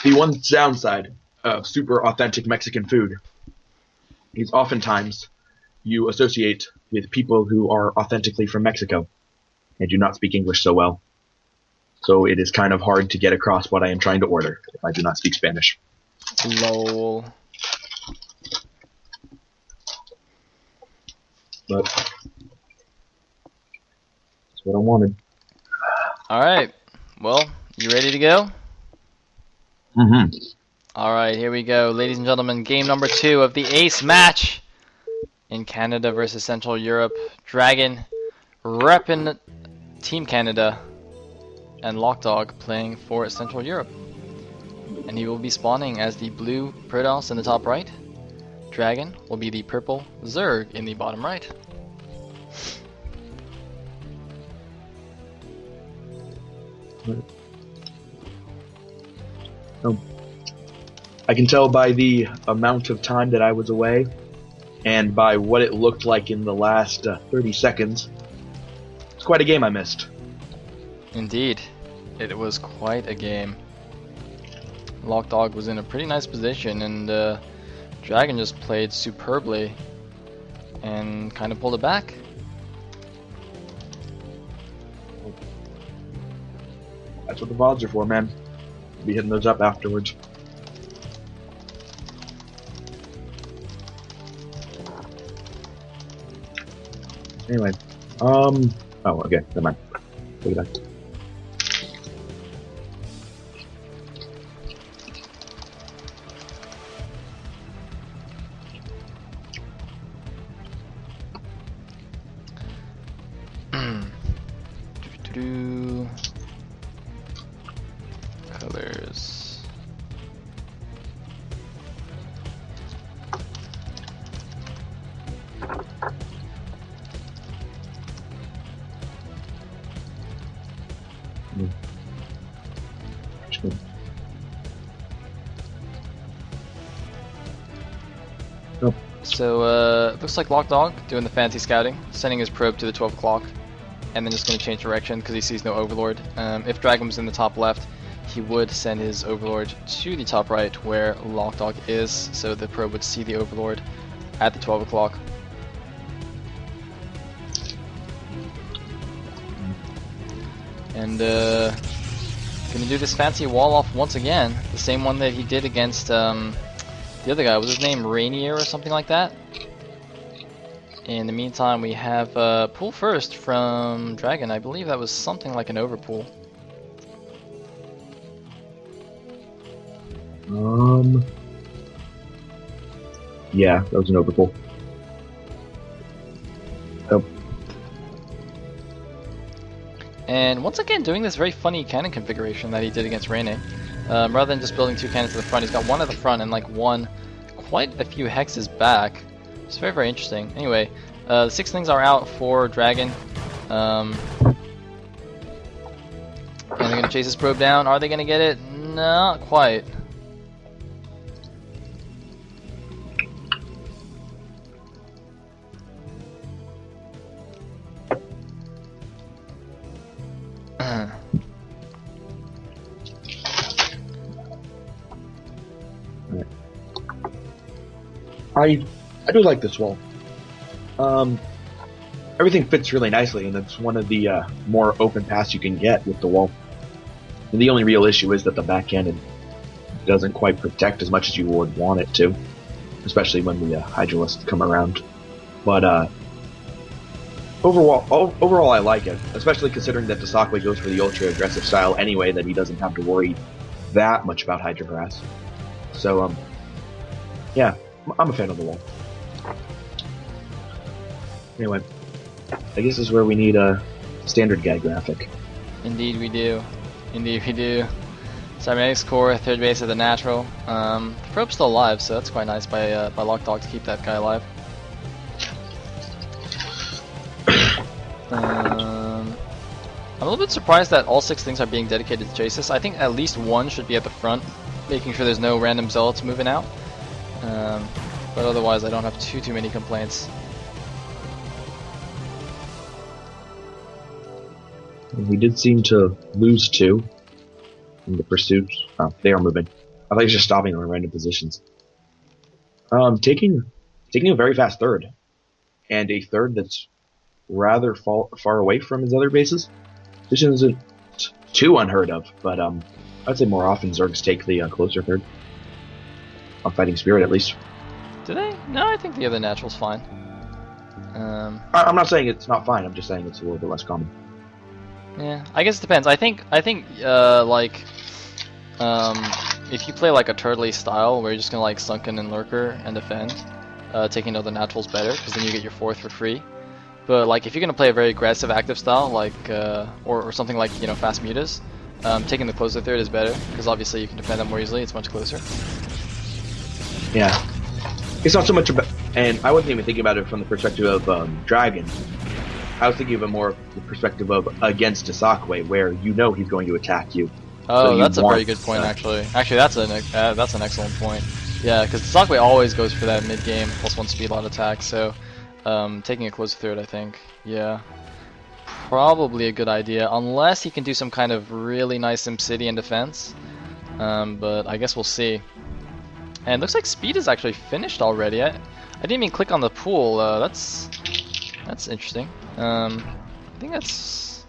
The one downside of super authentic Mexican food is oftentimes you associate with people who are authentically from Mexico and do not speak English so well. So it is kind of hard to get across what I am trying to order if I do not speak Spanish. Lol. But that's what I wanted. Alright. Well, you ready to go? Mm-hmm. Alright, here we go. Ladies and gentlemen, game number 2 of the Ace match in Canada versus Central Europe. DragOn repping Team Canada and LocDog playing for Central Europe. And he will be spawning as the blue Protoss in the top right. DragOn will be the purple Zerg in the bottom right. I can tell by the amount of time that I was away and by what it looked like in the last 30 seconds. It's quite a game I missed. Indeed, it was quite a game. LocDog was in a pretty nice position, and DragOn just played superbly and kind of pulled it back. That's what the VODs are for, man. Be hitting those up afterwards. Anyway, oh, okay, never mind. Take it back. Colors. Nope. So, looks like LocDog doing the fancy scouting, sending his probe to the 12 o'clock, and then just going to change direction because he sees no Overlord. If DragOn was in the top left, he would send his Overlord to the top right where LocDog is, so the probe would see the Overlord at the 12 o'clock. And gonna do this fancy wall off once again, the same one that he did against the other guy. Was his name Rainier or something like that? In the meantime, we have pull first from DragOn. I believe that was something like an overpull. Yeah, that was an overpull. Oh. And once again, doing this very funny cannon configuration that he did against Rainier. Rather than just building 2 cannons to the front, he's got one at the front and like one quite a few hexes back. It's very, very interesting. Anyway, the 6 things are out for DragOn. And they're going to chase this probe down. Are they going to get it? Not quite. I do like this wall. Everything fits really nicely, and it's one of the more open paths you can get with the wall. And the only real issue is that the back cannon doesn't quite protect as much as you would want it to, especially when the Hydralisks come around. But overall, I like it, especially considering that Dasakli goes for the ultra aggressive style anyway, that he doesn't have to worry that much about Hydra Harass. So, yeah, I'm a fan of the wall. Anyway, I guess this is where we need a standard guy graphic. Indeed we do. Indeed we do. Cybernetics core, 3rd base of the natural. The probe's still alive, so that's quite nice by LocDog to keep that guy alive. I'm a little bit surprised that all 6 things are being dedicated to chases. I think at least one should be at the front, making sure there's no random zealots moving out. But otherwise, I don't have too many complaints. We did seem to lose 2 in the pursuit. Oh, they are moving. I like just stopping them in random positions. Taking a very fast third, and a third that's rather far away from his other bases. This isn't too unheard of, but I'd say more often Zergs take the closer third. On Fighting Spirit, at least. Do they? No, I think the other natural's fine. I'm not saying it's not fine. I'm just saying it's a little bit less common. Yeah, I guess it depends. I think like if you play like a turtley style where you're just gonna like sunken and lurker and defend, taking other naturals better because then you get your fourth for free. But like if you're gonna play a very aggressive active style like or something like fast mutas, taking the closer third is better because obviously you can defend them more easily. It's much closer. Yeah, it's not so much about, and I wasn't even thinking about it from the perspective of DragOn. I was thinking of it more from the perspective of against Tasakwe, where you know he's going to attack you. Oh, so that's a very good point, actually. Actually, that's an excellent point. Yeah, because Tasakwe always goes for that mid-game +1 speed lot attack, so taking a closer third, I think, yeah, probably a good idea, unless he can do some kind of really nice SimCity in defense. But I guess we'll see. And it looks like speed is actually finished already. I didn't even click on the pool. That's interesting. I think that's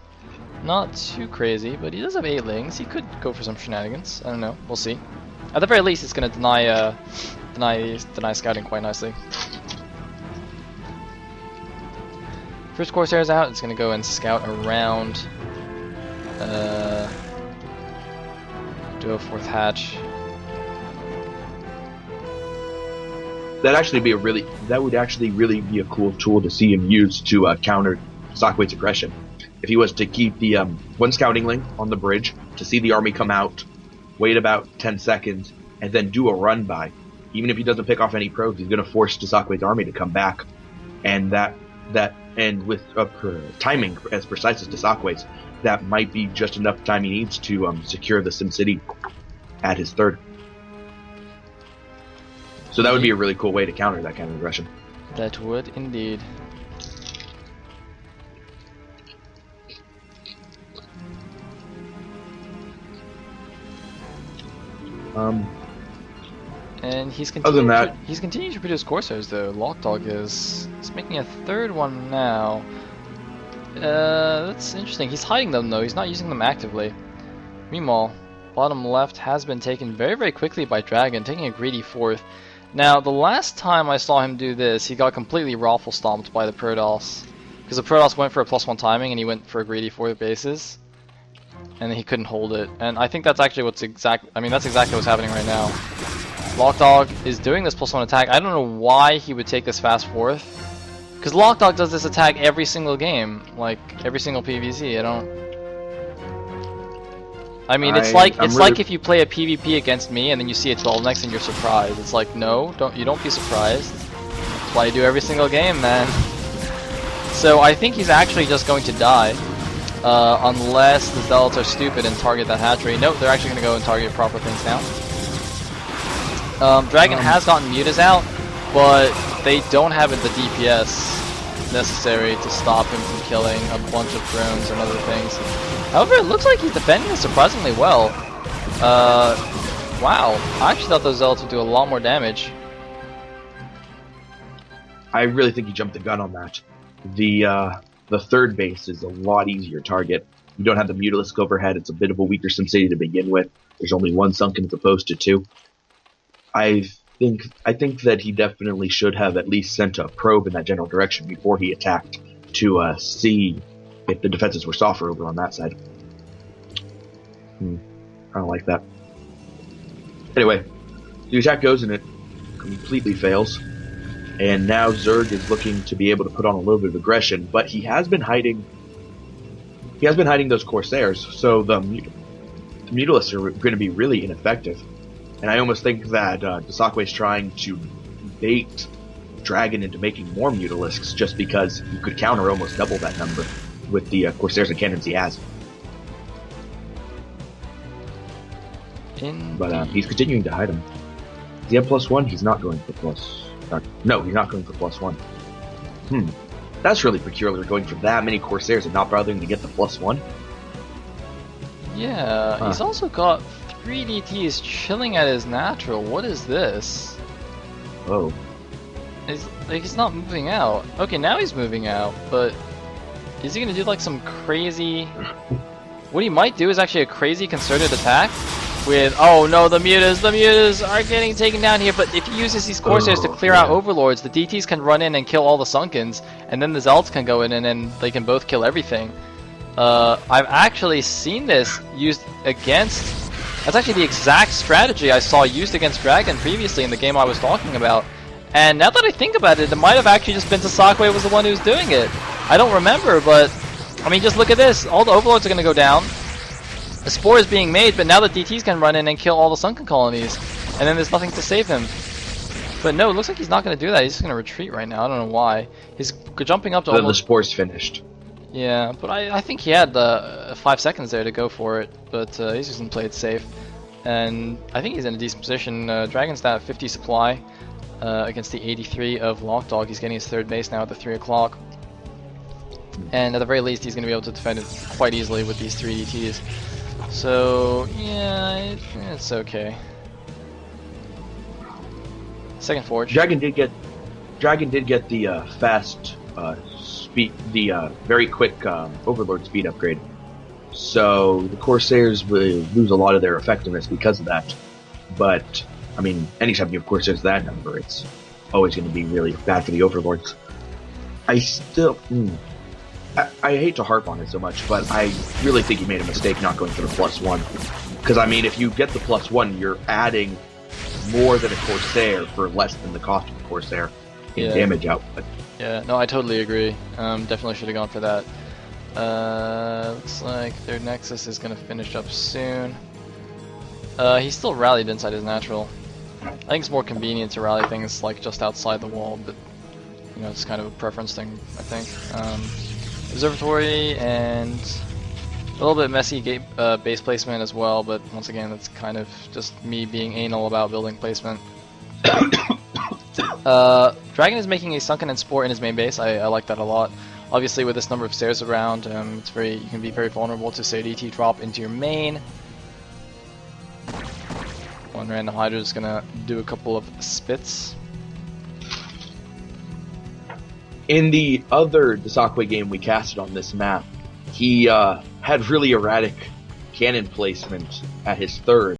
not too crazy, but he does have 8 lings. He could go for some shenanigans. I don't know. We'll see. At the very least, it's going to deny scouting quite nicely. First Corsair's out. It's going to go and scout around. Do a 4th hatch. That would actually really be a cool tool to see him use to counter Tasakwe's aggression. If he was to keep the one scouting link on the bridge to see the army come out, wait about 10 seconds, and then do a run by. Even if he doesn't pick off any probes, he's going to force Tasakwe's army to come back, and and with timing as precise as Tasakwe's, that might be just enough time he needs to secure the SimCity at his third. So that would be a really cool way to counter that kind of aggression. That would indeed. And he's continuing to produce Corsairs though. LocDog is making a 3rd one now. That's interesting. He's hiding them though. He's not using them actively. Meanwhile, bottom left has been taken very, very quickly by DragOn, taking a greedy 4th. Now, the last time I saw him do this, he got completely raffle stomped by the Protoss. Because the Protoss went for a +1 timing and he went for a greedy 4th bases. And then he couldn't hold it. And I think that's actually that's exactly what's happening right now. LocDog is doing this +1 attack. I don't know why he would take this fast 4th. Because LocDog does this attack every single game. Like, every single PvZ. It's like if you play a PvP against me and then you see a 12 next and you're surprised. It's like, no, you don't be surprised. That's why you do every single game, man. So I think he's actually just going to die. Unless the Zealots are stupid and target that hatchery. Nope, they're actually going to go and target proper things now. DragOn has gotten mutas out, but they don't have the DPS necessary to stop him from killing a bunch of drones and other things. However, it looks like he's defending surprisingly well. Wow, I actually thought those Zealots would do a lot more damage. I really think he jumped the gun on that. The third base is a lot easier target. You don't have the Mutalisk overhead. It's a bit of a weaker SimCity to begin with. There's only 1 sunken as opposed to 2. I think that he definitely should have at least sent a probe in that general direction before he attacked to see if the defenses were softer over on that side. I don't like that. Anyway, the attack goes and it completely fails. And now Zerg is looking to be able to put on a little bit of aggression, but he has been hiding those Corsairs, so the Mutalisks are going to be really ineffective. And I almost think that Tasakwe is trying to bait DragOn into making more Mutalisks just because you could counter almost double that number with the Corsairs and cannons he has. But he's continuing to hide them. Does he have +1? He's not going for no, he's not going for +1. That's really peculiar, going for that many Corsairs and not bothering to get the +1. Yeah, he's also got 3 DTs chilling at his natural. What is this? Oh. He's not moving out. Okay, now he's moving out, but is he gonna do like some crazy? What he might do is actually a crazy concerted attack with, oh no, the mutas are getting taken down here, but if he uses these Corsairs to clear out Overlords, the DTs can run in and kill all the Sunkens, and then the Zelts can go in and then they can both kill everything. I've actually seen this used against, that's actually the exact strategy I saw used against DragOn previously in the game I was talking about. And now that I think about it, it might have actually just been Tasakwe was the one who was doing it. I don't remember, but I mean, just look at this. All the Overlords are going to go down. A Spore is being made, but now the DTs can run in and kill all the Sunken colonies. And then there's nothing to save him. But no, it looks like he's not going to do that. He's just going to retreat right now. I don't know why. He's jumping up to almost... The Spore's finished. Yeah, but I think he had 5 seconds there to go for it. But he's just going to play it safe. And I think he's in a decent position. DragOn's at 50 supply against the 83 of LocDog. He's getting his 3rd base now at the 3 o'clock. And at the very least, he's going to be able to defend it quite easily with these 3 DTs. So, yeah, it's okay. Second Forge. DragOn did get the fast speed, the very quick Overlord speed upgrade. So the Corsairs will lose a lot of their effectiveness because of that. But I mean, anytime you have Corsairs that number, it's always going to be really bad for the Overlords. I still. I hate to harp on it so much, but I really think you made a mistake not going for the +1. Because, I mean, if you get the +1, you're adding more than a Corsair for less than the cost of a Corsair in damage output. Yeah, no, I totally agree. Definitely should have gone for that. Looks like their Nexus is going to finish up soon. He's still rallied inside his natural. I think it's more convenient to rally things like just outside the wall, but you know, it's kind of a preference thing, I think. Observatory and a little bit messy base placement as well, but once again, that's kind of just me being anal about building placement. DragOn is making a Sunken and Spore in his main base. I like that a lot. Obviously, with this number of stairs around, you can be very vulnerable to, say, DT drop into your main. One random Hydra is gonna do a couple of spits. In the other Dasakwe game we casted on this map, he had really erratic cannon placement at his 3rd.